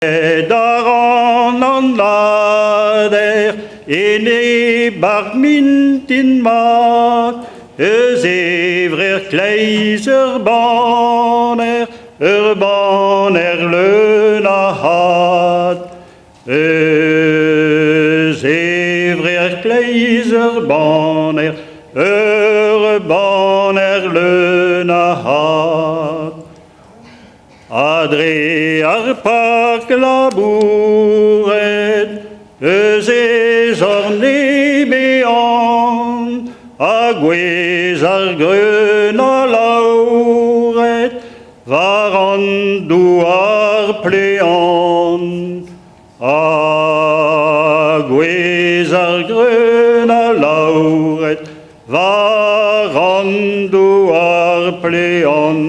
Daran an lader, ene bart mintin mat, eus evrer kleiz ur baner leun a had. Eus evrer kleiz ur baner leun a had. Adre ar park labouret, eus ez ar nebean, a gwez ar greun a lauret, war an douar plean. A gwez ar greun a lauret, war an douar plean.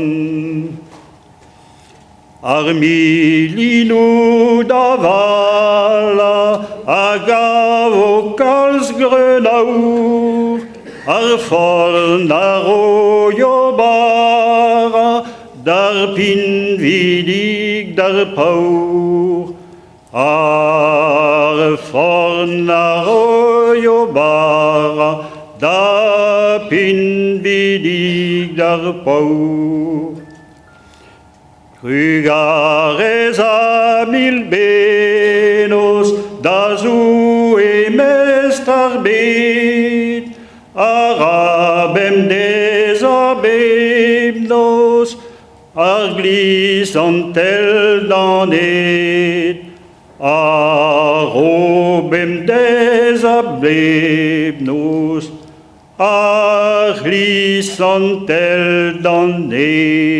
Ar milinou da vala a gav o kalz grenaour, ar forn a roio bara d'ar pin vidig d'ar paour. Ar forn a roio bara d'ar pin vidig d'ar paour. Trugarez a mil benos, da zou e mest ar bet, arabem des a bebnos, ar glisantel danet, arobem des a bebnos, ar glisantel danet.